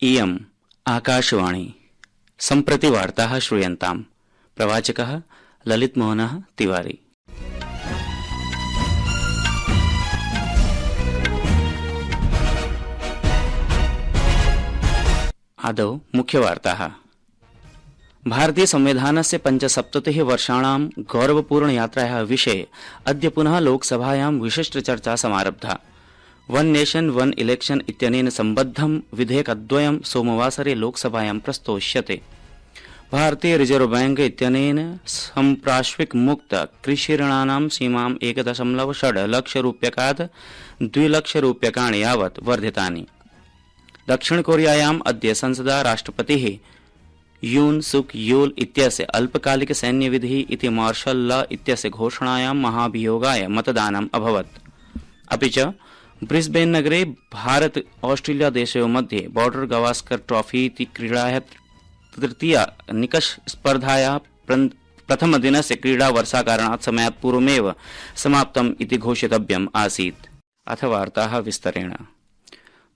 इयम् आकाशवाणी सम्प्रति वार्ताः श्रूयन्ताम्। प्रवाचकः ललितमोहनः तिवारी। आदौ मुख्यवार्ताः। भारतीय संविधानस्य 75 वर्षाणां गौरवपूर्ण यात्रायाः विषये अद्य पुनः लोकसभायां विशिष्टचर्चा समारब्धा। वन नेशन वन इलेक्शन इत्यनेन सम्बद्धं विधेयकद्वयं सोमवासरे लोकसभायां प्रस्तोष्यते। भारतीय रिजर्व बैंक इत्यनेन सम्प्राश्विक मुक्त कृषिऋणानां सीमां 1.6 लक्षरूप्यकात् 2 लक्षरूप्यकाणि यावत् वर्धितानि। दक्षिण कोरियायाम् अद्य संसदा राष्ट्रपतिः यून सुक योल इत्यस्य अल्पकालिक सैन्यविधिः इति मार्शल लॉ इत्यस्य घोषणायां महाभियोगाय मतदानम् अभवत्। अपि च ब्रिस्बेन नगरे भारत ऑस्ट्रेलिया देशयोः मध्ये बॉर्डर गावस्कर ट्रॉफी इति क्रीडायाः तृतीया निकष स्पर्धायाः प्रथमदिनस्य क्रीडा वर्षाकारणात् समयात् पूर्वमेव समाप्तम् इति घोषितव्यम् आसीत्। अथ वार्ताः विस्तरेण।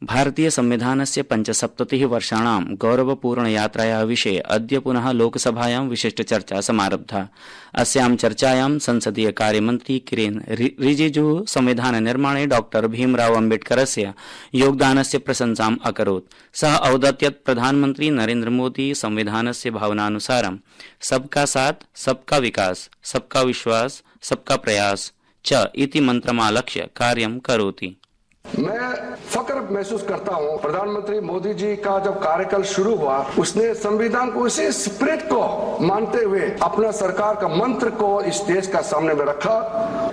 भारतीय संविधानस्य 75 वर्षाणां गौरवपूर्ण यात्रायाः विषये अद्य पुनः लोकसभायां विशिष्टचर्चा समारब्धा। अस्यां चर्चायां संसदीय कार्यमन्त्री किरेन रिजिजुः संविधान निर्माणे डॉक्टर भीमराव अम्बेडकरस्य योगदानस्य प्रशंसाम् अकरोत्। सः अवदत् यत् प्रधानमन्त्री नरेन्द्र मोदी संविधानस्य भावनानुसारं सबका साथ सबका विकास सबका विश्वास सबका प्रयास च इति मन्त्रमालक्ष्य कार्यं करोति। मैं फक्र महसूस करता हूं, प्रधानमंत्री मोदी जी का जब कार्यकाल शुरू हुआ उसने संविधान को इसी स्पिरिट को मानते हुए अपना सरकार का मंत्र को इस देश का सामने में रखा।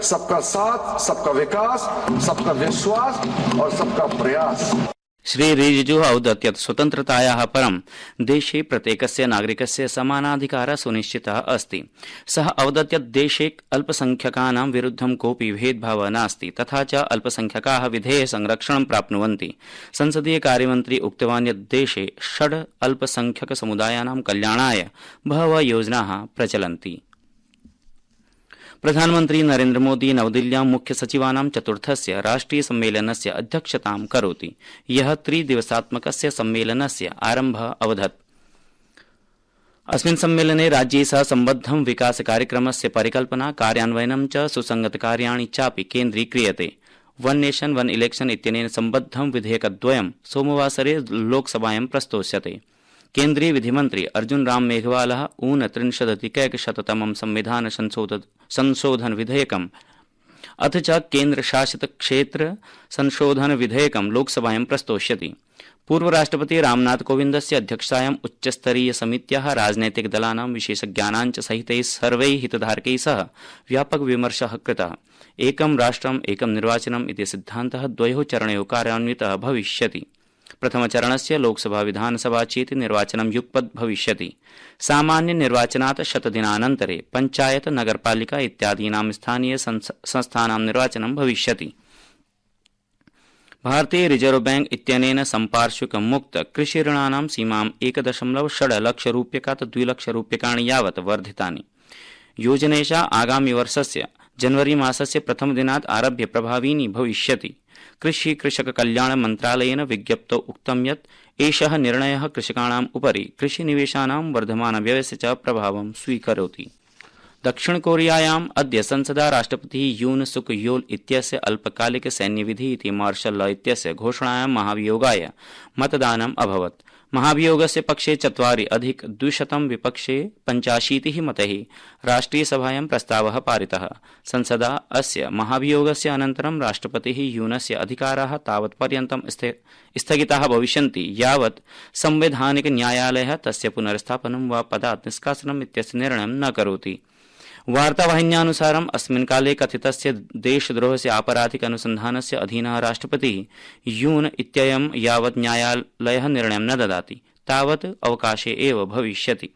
सबका साथ सबका विकास सबका विश्वास और सबका प्रयास। श्री रिजिजुः अवदत् यत् स्वतन्त्रतायाः परं देशे प्रत्येकस्य नागरिकस्य समानाधिकारः सुनिश्चितः अस्ति। सः अवदत् यत् देशे अल्पसंख्यकानां विरुद्धं कोऽपि भेदभावः नास्ति तथा च अल्पसंख्यकाः विधेयः संरक्षणं प्राप्नुवन्ति। संसदीय कार्यमन्त्री उक्तवान् यत् देशे 6 अल्पसंख्यकसमुदायानां कल्याणाय बहवः योजनाः प्रचलन्ति। प्रधानमन्त्री नरेन्द्र मोदी नवदिल्ल्यां मुख्य सचिवानां चतुर्थस्य राष्ट्रिय सम्मेलनस्य अध्यक्षतां करोति। यः 3 दिवसात्मकस्य सम्मेलनस्य आरम्भः अवधत्। अस्मिन् सम्मेलने राज्ये सह सम्बद्धं विकास कार्यक्रमस्य परिकल्पना कार्यान्वयनं च सुसंगतकार्याणि चापि केन्द्रीक्रियते। वन नेशन वन इलेक्शन इत्यनेन सम्बद्धं विधेयकद्वयं सोमवासरे लोकसभायां प्रस्तोष्यते। केन्द्रीय विधिमन्त्री अर्जुन राम मेघवालः 39-तमं संविधान संशोधन विधेयकम् अथ च केन्द्रशासित क्षेत्र संशोधन विधेयकं लोकसभायां प्रस्तोष्यति। पूर्व राष्ट्रपति रामनाथ कोविन्दस्य अध्यक्षतायां उच्चस्तरीय समित्याः राजनैतिक दलानां विशेषज्ञानां च सहितैः सर्वैः हितधारकैः सह व्यापक विमर्शः कृतः। एकं राष्ट्रम् एकं निर्वाचनम् इति सिद्धान्तः 2 चरणयोः कार्यान्वितः भविष्यति। प्रथमचरणस्य लोकसभा विधानसभा चेति निर्वाचनं युगपत् भविष्यति। सामान्य निर्वाचनात् 100 दिनानन्तरे पंचायत नगरपालिका इत्यादीनां स्थानीय संस्थानां निर्वाचनं भविष्यति। भारतीय रिजर्व बैंक इत्यनेन सम्पार्श्विक मुक्त कृषिऋणानां सीमां 1.6 लक्षरूप्यकात् 2 लक्षरूप्यकाणि यावत् वर्धितानि। योजनेषा आगामि वर्षस्य जनवरी मासस्य प्रथमदिनात् आरभ्य प्रभाविनी भविष्यति। कृषि कृषक कल्याण मन्त्रालयेन विज्ञप्तौ उक्तं यत् एषः निर्णयः कृषकाणाम् उपरि कृषिनिवेशानां वर्धमानव्ययस्य च प्रभावं स्वीकरोति। दक्षिण कोरियायाम् अद्य संसदा राष्ट्रपतिः यून सुक योल इत्यस्य अल्पकालिक सैन्यविधिः इति मार्शल लॉ इत्यस्य घोषणायां महाभियोगाय मतदानम् अभवत्। महाभियोगस्य पक्षे 4+200 विपक्षे 85 मतैः राष्ट्रियसभायां प्रस्तावः पारितः। संसदा अस्य महाभियोगस्य अनन्तरं राष्ट्रपतिः यूनस्य अधिकाराः तावत्पर्यन्तं स्थगिताः भविष्यन्ति यावत् संवैधानिक न्यायालयः तस्य पुनर्स्थापनं वा पदात् निष्कासनम् इत्यस्य निर्णयं न करोति। वार्तावाहिन्यानुसारम् अस्मिन् काले कथितस्य देशद्रोहस्य आपराधिक अनुसन्धानस्य अधीनः राष्ट्रपतिः यून इत्ययं यावत् न्यायालयः निर्णयं न ददाति तावत् अवकाशे एव भविष्यति।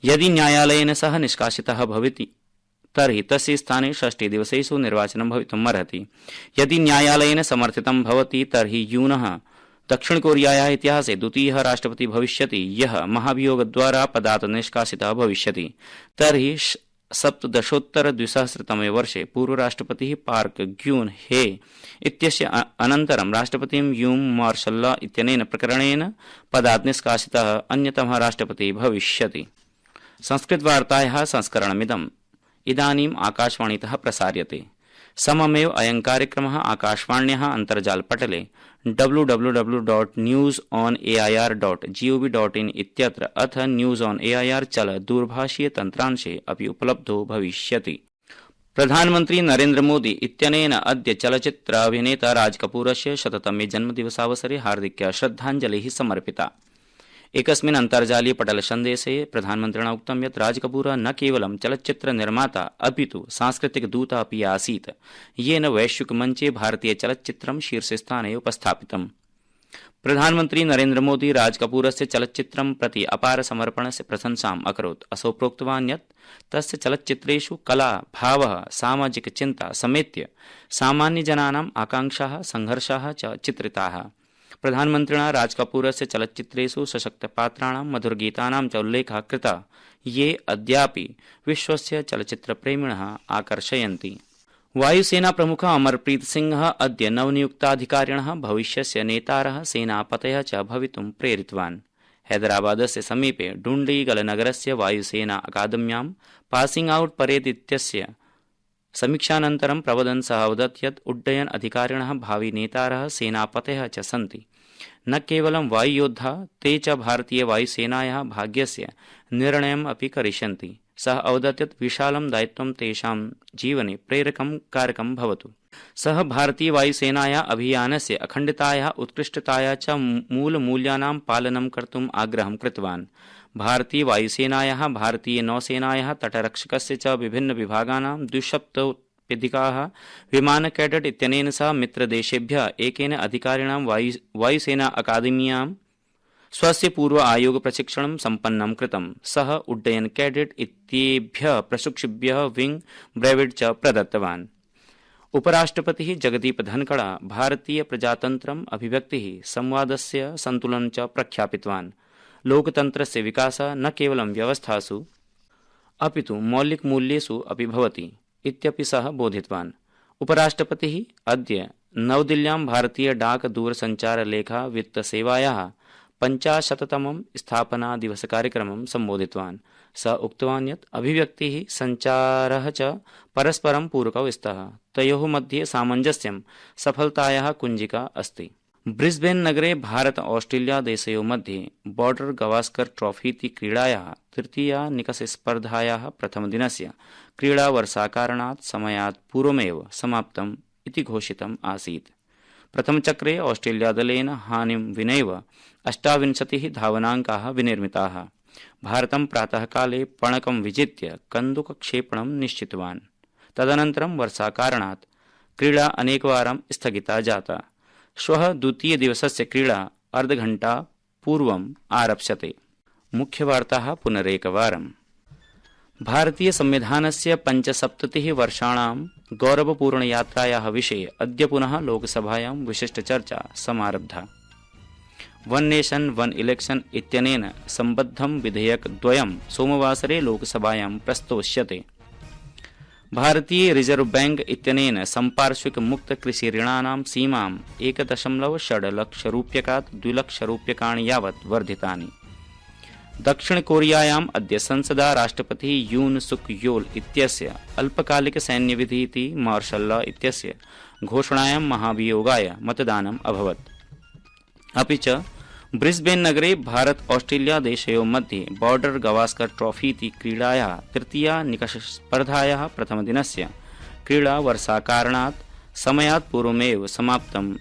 यदि न्यायालयेन सह निष्कासितः भवति तर्हि तस्य स्थाने 6 दिवसेषु निर्वाचनं भवितुम् अर्हति। यदि न्यायालयेन समर्थितं भवति तर्हि यूनः दक्षिण कोरियायाः इतिहासे द्वितीयः राष्ट्रपतिः भविष्यति यः महाभियोगद्वारा पदात् निष्कासितः भविष्यति। तर्हि 17-द्विसहस्रतमे वर्षे पूर्वराष्ट्रपतिः पार्क ग्यून हे इत्यस्य अनन्तरं राष्ट्रपतिं यूम मार्शल्ला इत्यनेन प्रकरणेन पदात् निष्कासितः अन्यतमः राष्ट्रपतिः भविष्यति। संस्कृतवार्तायाः संस्करणमिदम् इदानीम् आकाशवाणीतः प्रसार्यते। सममेव अयं कार्यक्रमः आकाशवाण्याः अन्तर्जालपटले www.newsonair.gov.in इत्यत्र अथ न्यूज ऑन एआईआर चल दूरभाषीय तन्त्रांशे अपि उपलब्धो भविष्यति। प्रधानमन्त्री नरेन्द्र मोदी इत्यनेन अद्य चलच्चित्र अभिनेता राज कपूरस्य 100तमे जन्मदिवसावसरे हार्दिक्या श्रद्धाञ्जलिः समर्पिता। एकस्मिन् अन्तर्जालीय पटल सन्देशे प्रधानमन्त्रिणा उक्तं यत् राज कपूरः न केवलं चलच्चित्र निर्माता अपितु सांस्कृतिक दूतः अपि आसीत्, येन वैश्विकमञ्चे भारतीय चलच्चित्रं शीर्षस्थाने उपस्थापितम्। प्रधानमन्त्री नरेन्द्र मोदी राज कपूरस्य चलच्चित्रं प्रति अपार समर्पणस्य प्रशंसाम् अकरोत्। असौ प्रोक्तवान् यत् तस्य चलच्चित्रेषु कला, भावः, सामाजिक चिन्ता समेत्य सामान्यजनानाम् आकाङ्क्षाः, संघर्षाः च चित्रिताः। प्रधानमन्त्रिणा राज कपूरस्य चलच्चित्रेषु सशक्तपात्राणां मधुरगीतानां च उल्लेखः कृतः, ये अद्यापि विश्वस्य चलच्चित्रप्रेमिणः आकर्षयन्ति। वायुसेना प्रमुखः अमरप्रीत सिंहः अद्य नवनियुक्ताधिकारिणः भविष्यस्य नेतारः सेनापतयः च भवितुं प्रेरितवान्। हैदराबादस्य समीपे डुण्डीगलनगरस्य वायुसेना अकादम्यां पासिंग आउट परेड इत्यस्य समीक्षानन्तरं प्रवदन् सः अवदत् यत् उड्डयन अधिकारिणः भावी नेतारः सेनापतयः च सन्ति। न केवलं वायुयोद्धा, ते च भारतीय वायुसेनायाः भाग्यस्य निर्णयम् अपि करिष्यन्ति। सः अवदत् यत् विशालं दायित्वं तेषां जीवने प्रेरकं कारकं भवतु। सः भारतीय वायुसेनायाः अभियानस्य अखण्डतायाः, उत्कृष्टतायाः च मूलमूल्यानां पालनं कर्तुम् आग्रहं कृतवान्। भारतीय वायुसेनायाः, भारतीय नौसेनायाः, तटरक्षकस्य च विभिन्न विभागानां 270 विमान कैडेट इत्यनेन सह मित्रदेशेभ्यः एकेन अधिकारिणां वायुसेना अकादम्यां स्वस्य पूर्व आयोग प्रशिक्षणं सम्पन्नं कृतं। सः उड्डयन कैडेट इत्येभ्यः प्रशिक्षुभ्यः विंग ब्रेविड च प्रदत्तवान्। उपराष्ट्रपतिः जगदीप धनखड़ा भारतीय प्रजातन्त्रम् अभिव्यक्तिः, संवादस्य सन्तुलनं च प्रख्यापितवान्। लोकतन्त्रस्य विकासः न केवलं व्यवस्थासु अपितु मौलिकमूल्येषु अपि भवति इत्यपि सः बोधितवान्। उपराष्ट्रपतिः अद्य नवदिल्ल्यां भारतीय डाक दूरसञ्चार लेखा वित्तसेवायाः 50तमं स्थापनादिवसकार्यक्रमं सम्बोधितवान्। सः उक्तवान् यत् अभिव्यक्तिः, सञ्चारः च परस्परं पूरकौ स्तः, तयोः मध्ये सामञ्जस्यं सफलतायाः कुञ्जिका अस्ति। ब्रिस्बेन नगरे भारत ऑस्ट्रेलिया देशयोः मध्ये बॉर्डर गवास्कर ट्रॉफी इति क्रीडायाः तृतीया निकषस्पर्धायाः प्रथमदिनस्य क्रीडा वर्षाकारणात् समयात् पूर्वमेव समाप्तम् इति घोषितम् आसीत्। प्रथमचक्रे ऑस्ट्रेलिया दलेन हानिं विनैव 28 धावनाङ्काः विनिर्मिताः। भारतं प्रातःकाले पणकं विजित्य कन्दुकक्षेपणं निश्चितवान्। तदनन्तरं वर्षाकारणात् क्रीडा अनेकवारं स्थगिता जाता। श्वः द्वितीयदिवसस्य क्रीडा अर्धघण्टा पूर्वम् आरप्स्यते। मुख्यवार्ताः पुनरेकवारम्। भारतीय संविधानस्य 75 वर्षाणां गौरवपूर्णयात्रायाः विषये अद्य पुनः लोकसभायां विशिष्टचर्चा समारब्धा। वन नेशन वन इलेक्शन इत्यनेन सम्बद्धं विधेयकद्वयं सोमवासरे लोकसभायां प्रस्तोष्यते। भारतीय रिजर्व बैंक इत्यनेन संपार्श्विक मुक्त कृषि ऋणानां सीमां 1.6 लक्षरूप्यकात् 2 लक्षरूप्यकाणि यावत् वर्धितानि। दक्षिण कोरियायाम् अद्य संसदा राष्ट्रपतिः यून सुक योल इत्यस्य अल्पकालिक सैन्यविधि इति मार्शल लॉ इत्यस्य घोषणायां महाभियोगाय मतदानम् अभवत्। अपि च ब्रिस्बेन नगरे भारत ऑस्ट्रेलिया देशयोः मध्ये बॉर्डर गवास्कर ट्रॉफी इति क्रीडायाः तृतीया निकषस्पर्धायाः प्रथमदिनस्य क्रीडा वर्षाकारणात् समयात् पूर्वमेव समाप्तम्